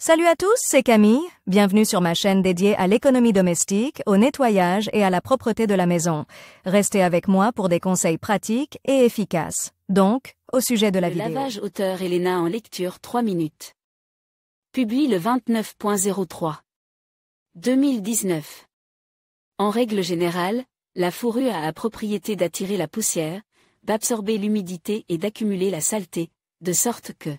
Salut à tous, c'est Camille. Bienvenue sur ma chaîne dédiée à l'économie domestique, au nettoyage et à la propreté de la maison. Restez avec moi pour des conseils pratiques et efficaces. Donc, au sujet de la vidéo. Lavage auteur Elena en lecture 3 minutes. Publié le 29.03. 2019. En règle générale, la fourrure a la propriété d'attirer la poussière, d'absorber l'humidité et d'accumuler la saleté, de sorte que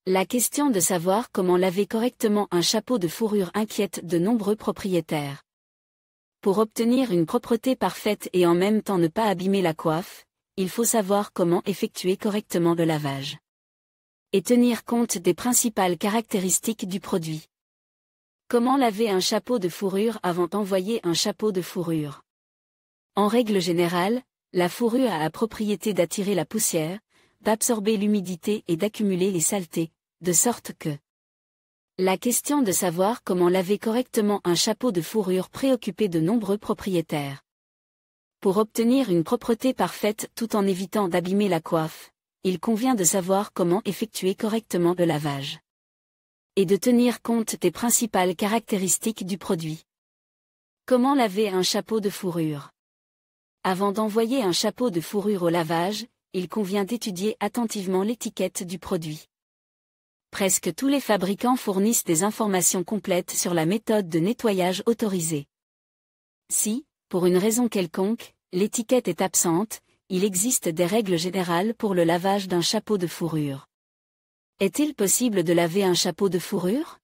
la question de savoir comment laver correctement un chapeau de fourrure inquiète de nombreux propriétaires. Pour obtenir une propreté parfaite et en même temps ne pas abîmer la coiffe, il faut savoir comment effectuer correctement le lavage. Et tenir compte des principales caractéristiques du produit. Comment laver un chapeau de fourrure avant d'envoyer un chapeau de fourrure? En règle générale, la fourrure a la propriété d'attirer la poussière, d'absorber l'humidité et d'accumuler les saletés, de sorte que la question de savoir comment laver correctement un chapeau de fourrure préoccupait de nombreux propriétaires. Pour obtenir une propreté parfaite tout en évitant d'abîmer la coiffe, il convient de savoir comment effectuer correctement le lavage. Et de tenir compte des principales caractéristiques du produit. Comment laver un chapeau de fourrure? Avant d'envoyer un chapeau de fourrure au lavage, il convient d'étudier attentivement l'étiquette du produit. Presque tous les fabricants fournissent des informations complètes sur la méthode de nettoyage autorisée. Si, pour une raison quelconque, l'étiquette est absente, il existe des règles générales pour le lavage d'un chapeau de fourrure. Est-il possible de laver un chapeau de fourrure?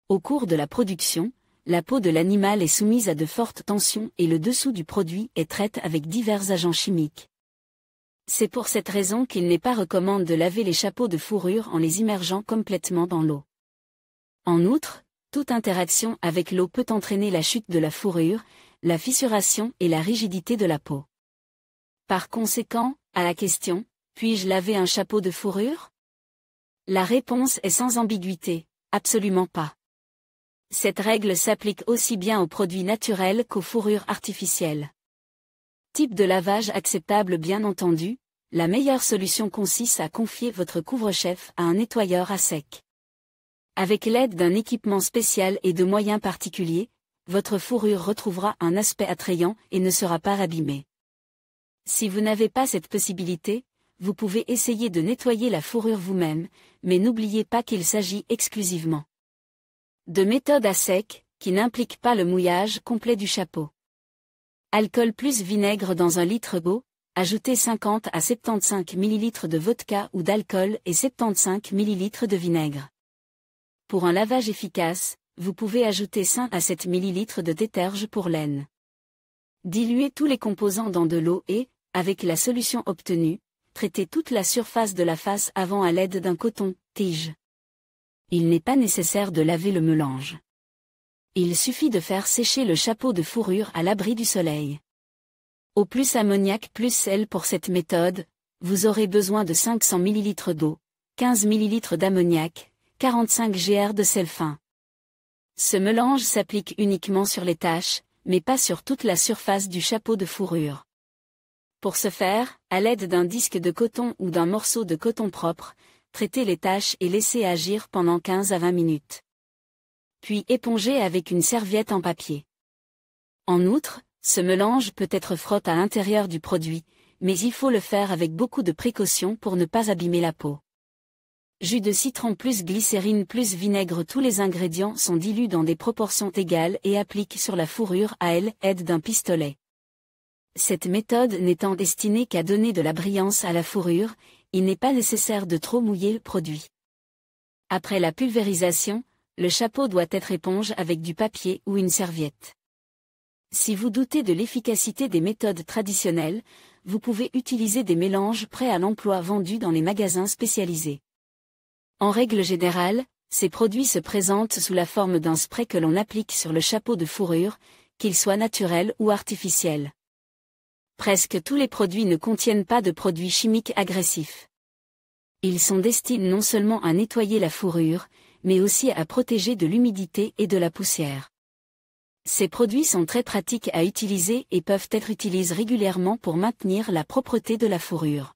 Au cours de la production, la peau de l'animal est soumise à de fortes tensions et le dessous du produit est traité avec divers agents chimiques. C'est pour cette raison qu'il n'est pas recommandé de laver les chapeaux de fourrure en les immergeant complètement dans l'eau. En outre, toute interaction avec l'eau peut entraîner la chute de la fourrure, la fissuration et la rigidité de la peau. Par conséquent, à la question « Puis-je laver un chapeau de fourrure ?» La réponse est sans ambiguïté, absolument pas. Cette règle s'applique aussi bien aux produits naturels qu'aux fourrures artificielles. Type de lavage acceptable bien entendu, la meilleure solution consiste à confier votre couvre-chef à un nettoyeur à sec. Avec l'aide d'un équipement spécial et de moyens particuliers, votre fourrure retrouvera un aspect attrayant et ne sera pas abîmée. Si vous n'avez pas cette possibilité, vous pouvez essayer de nettoyer la fourrure vous-même, mais n'oubliez pas qu'il s'agit exclusivement de méthode à sec, qui n'implique pas le mouillage complet du chapeau. Alcool plus vinaigre dans 1 litre d'eau, ajoutez 50 à 75 ml de vodka ou d'alcool et 75 ml de vinaigre. Pour un lavage efficace, vous pouvez ajouter 5 à 7 ml de déterge pour laine. Diluez tous les composants dans de l'eau et, avec la solution obtenue, traitez toute la surface de la face avant à l'aide d'un coton-tige. Il n'est pas nécessaire de laver le mélange. Il suffit de faire sécher le chapeau de fourrure à l'abri du soleil. Au plus ammoniac plus sel pour cette méthode, vous aurez besoin de 500 ml d'eau, 15 ml d'ammoniac, 45 gr de sel fin. Ce mélange s'applique uniquement sur les taches, mais pas sur toute la surface du chapeau de fourrure. Pour ce faire, à l'aide d'un disque de coton ou d'un morceau de coton propre, traitez les taches et laissez agir pendant 15 à 20 minutes. Puis épongez avec une serviette en papier. En outre, ce mélange peut être frotté à l'intérieur du produit, mais il faut le faire avec beaucoup de précaution pour ne pas abîmer la peau. Jus de citron plus glycérine plus vinaigre. Tous les ingrédients sont dilués dans des proportions égales et appliqués sur la fourrure à l'aide d'un pistolet. Cette méthode n'étant destinée qu'à donner de la brillance à la fourrure, il n'est pas nécessaire de trop mouiller le produit. Après la pulvérisation, le chapeau doit être éponge avec du papier ou une serviette. Si vous doutez de l'efficacité des méthodes traditionnelles, vous pouvez utiliser des mélanges prêts à l'emploi vendus dans les magasins spécialisés. En règle générale, ces produits se présentent sous la forme d'un spray que l'on applique sur le chapeau de fourrure, qu'il soit naturel ou artificiel. Presque tous les produits ne contiennent pas de produits chimiques agressifs. Ils sont destinés non seulement à nettoyer la fourrure, mais aussi à protéger de l'humidité et de la poussière. Ces produits sont très pratiques à utiliser et peuvent être utilisés régulièrement pour maintenir la propreté de la fourrure.